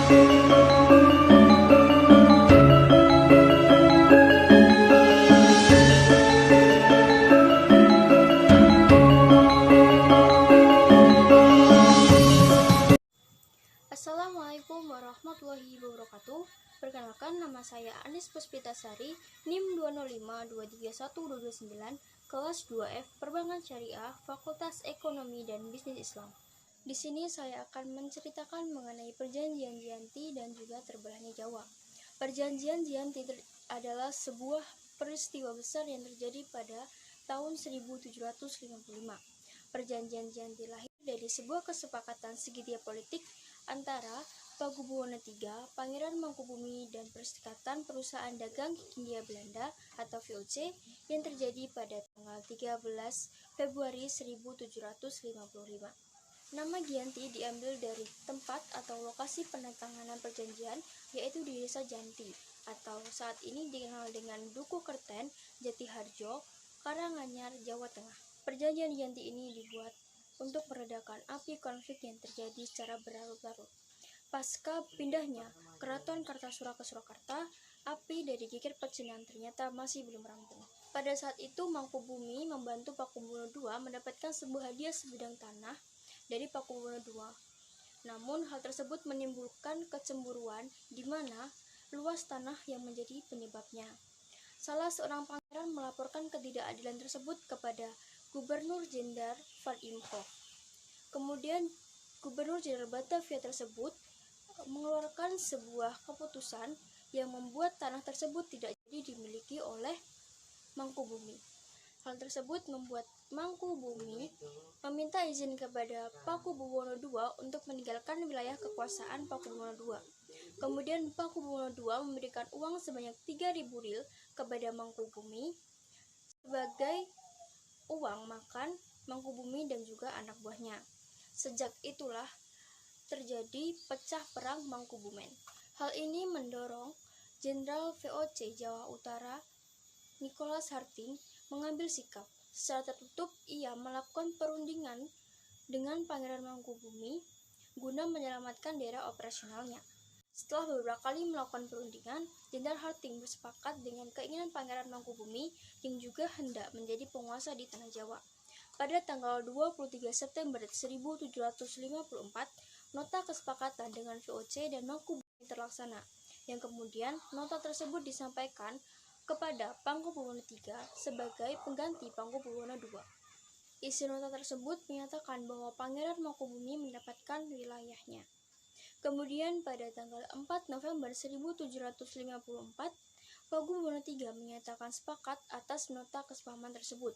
Assalamualaikum warahmatullahi wabarakatuh. Perkenalkan, nama saya Anis Puspitasari, NIM 205231229, kelas 2F Perbankan Syariah, Fakultas Ekonomi dan Bisnis Islam. Di sini saya akan menceritakan mengenai Perjanjian Giyanti dan juga terbelahnya Jawa. Perjanjian Giyanti adalah sebuah peristiwa besar yang terjadi pada tahun 1755. Perjanjian Giyanti lahir dari sebuah kesepakatan segitiga politik antara Pakubuwono III, Pangeran Mangkubumi, dan Perserikatan Perusahaan Dagang Hindia Belanda atau VOC yang terjadi pada tanggal 13 Februari 1755. Nama Giyanti diambil dari tempat atau lokasi penandatanganan perjanjian, yaitu di Desa Janti, atau saat ini dikenal dengan Duku Kerten, Jatiharjo, Karanganyar, Jawa Tengah. Perjanjian Giyanti ini dibuat untuk meredakan api konflik yang terjadi secara berlarut-larut. Pasca pindahnya Keraton Kartasura ke Surakarta, api dari Geger Pecinan ternyata masih belum rampung. Pada saat itu Mangkubumi membantu Pakubuwono II mendapatkan sebuah hadiah sebidang tanah dari Pakubuwono II. Namun hal tersebut menimbulkan kecemburuan di mana luas tanah yang menjadi penyebabnya. Salah seorang pangeran melaporkan ketidakadilan tersebut kepada Gubernur Jenderal Van Imhoff. Kemudian Gubernur Jenderal Batavia tersebut mengeluarkan sebuah keputusan yang membuat tanah tersebut tidak jadi dimiliki oleh Mangkubumi. Hal tersebut membuat Mangkubumi meminta izin kepada Pakubuwono II untuk meninggalkan wilayah kekuasaan Pakubuwono II. Kemudian Pakubuwono II memberikan uang sebanyak 3.000 ril kepada Mangkubumi sebagai uang makan Mangkubumi dan juga anak buahnya. Sejak itulah terjadi pecah perang Mangkubumen. Hal ini mendorong Jenderal VOC Jawa Utara Nicholas Harting mengambil sikap. Secara tertutup, ia melakukan perundingan dengan Pangeran Mangkubumi guna menyelamatkan daerah operasionalnya. Setelah beberapa kali melakukan perundingan, Jenderal Harting bersepakat dengan keinginan Pangeran Mangkubumi yang juga hendak menjadi penguasa di Tanah Jawa. Pada tanggal 23 September 1754, nota kesepakatan dengan VOC dan Mangkubumi terlaksana, yang kemudian nota tersebut disampaikan kepada Pakubuwono III sebagai pengganti Pakubuwono II. Isi nota tersebut menyatakan bahwa Pangeran Mangkubumi mendapatkan wilayahnya. Kemudian pada tanggal 4 November 1754, Pakubuwono III menyatakan sepakat atas nota kesepahaman tersebut.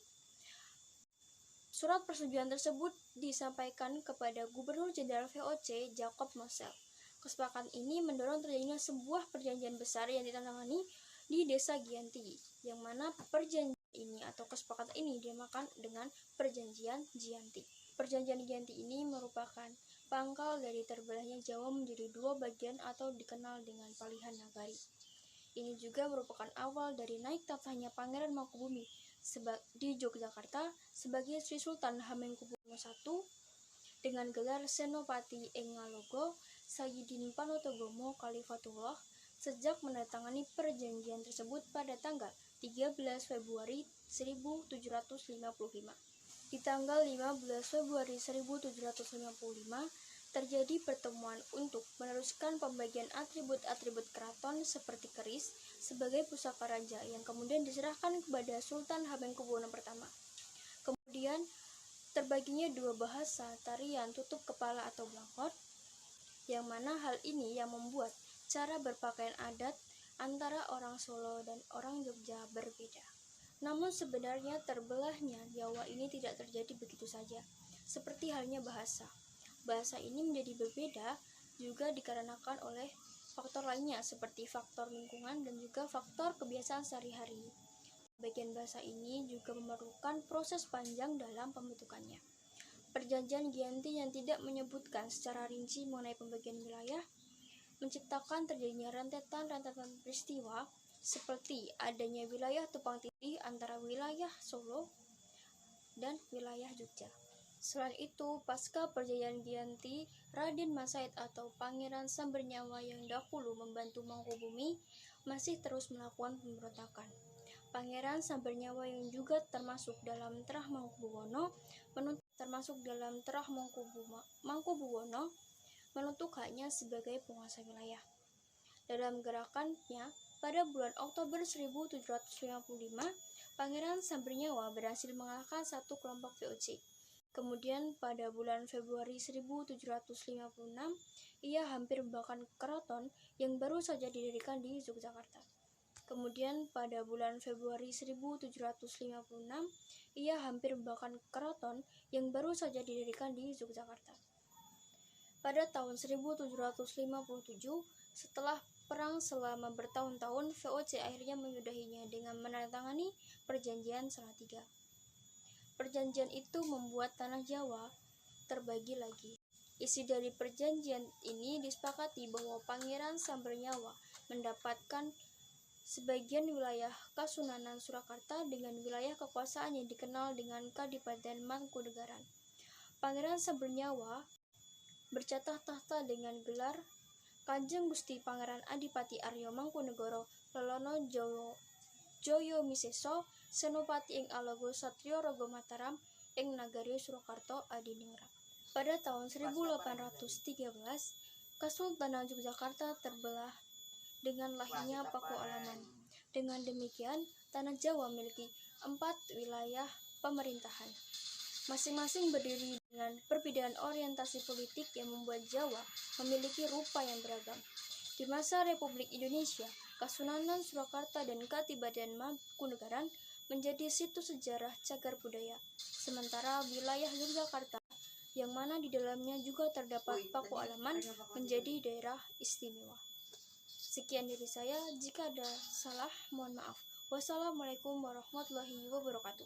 Surat persetujuan tersebut disampaikan kepada Gubernur Jenderal VOC Jacob Mosel. Kesepakatan ini mendorong terjadinya sebuah perjanjian besar yang ditandatangani di Desa Giyanti, yang mana perjanjian ini atau kesepakatan ini dinamakan dengan Perjanjian Giyanti. Perjanjian Giyanti ini merupakan pangkal dari terbelahnya Jawa menjadi dua bagian atau dikenal dengan Palihan Nagari. Ini juga merupakan awal dari naik tatanya Pangeran Mangkubumi di Yogyakarta sebagai Sri Sultan Hamengkubuwono I dengan gelar Senopati ing Ngalogo Sayyidin Panotogomo Khalifatullah sejak menandatangani perjanjian tersebut pada tanggal 13 Februari 1755. Di tanggal 15 Februari 1755 terjadi pertemuan untuk meneruskan pembagian atribut-atribut keraton seperti keris sebagai pusaka raja yang kemudian diserahkan kepada Sultan Hamengkubuwono I. Kemudian terbaginya dua bahasa tarian tutup kepala atau blangkot, yang mana hal ini yang membuat cara berpakaian adat antara orang Solo dan orang Jogja berbeda. Namun sebenarnya terbelahnya Jawa ini tidak terjadi begitu saja, seperti halnya bahasa. Bahasa ini menjadi berbeda juga dikarenakan oleh faktor lainnya seperti faktor lingkungan dan juga faktor kebiasaan sehari-hari. Bagian bahasa ini juga memerlukan proses panjang dalam pembentukannya. Perjanjian Giyanti yang tidak menyebutkan secara rinci mengenai pembagian wilayah menciptakan terjadinya rentetan-rentetan peristiwa seperti adanya wilayah tumpang tindih antara wilayah Solo dan wilayah Jogja. Selain itu, pasca perjanjian Giyanti, Raden Masaid atau Pangeran Sambernyawa yang dahulu membantu Mangkubumi masih terus melakukan pemberontakan. Pangeran Sambernyawa yang juga termasuk dalam terah Mangkubuwono menuntut haknya sebagai penguasa wilayah. Dalam gerakannya, pada bulan Oktober 1755, Pangeran Sambernyawa berhasil mengalahkan satu kelompok VOC. Kemudian pada bulan Februari 1756, ia hampir membakar keraton yang baru saja didirikan di Yogyakarta. Kemudian pada bulan Februari 1756, ia hampir membakar keraton yang baru saja didirikan di Yogyakarta. Pada tahun 1757, setelah perang selama bertahun-tahun, VOC akhirnya menyudahinya dengan menandatangani Perjanjian Salatiga. Perjanjian itu membuat tanah Jawa terbagi lagi. Isi dari perjanjian ini disepakati bahwa Pangeran Sambernyawa mendapatkan sebagian wilayah Kasunanan Surakarta dengan wilayah kekuasaan yang dikenal dengan Kadipaten Mangkunegaran. Pangeran Sambernyawa bercatah tahta dengan gelar Kanjeng Gusti Pangeran Adipati Aryo Mangkunegoro Lelono Joyo Miseso Senopati ing Alago Satrio Rogo Mataram ing Nagari Surakarta Adiningrat. Pada tahun 1813, Kesultanan Yogyakarta terbelah dengan lahirnya Pakualaman. Dengan demikian, tanah Jawa memiliki 4 wilayah pemerintahan. Masing-masing berdiri dengan perbedaan orientasi politik yang membuat Jawa memiliki rupa yang beragam. Di masa Republik Indonesia, Kasunanan Surakarta dan Kadipaten Mangkunegaran menjadi situs sejarah cagar budaya. Sementara wilayah Yogyakarta, yang mana di dalamnya juga terdapat Pakualaman, menjadi daerah istimewa. Sekian dari saya, jika ada salah mohon maaf. Wassalamualaikum warahmatullahi wabarakatuh.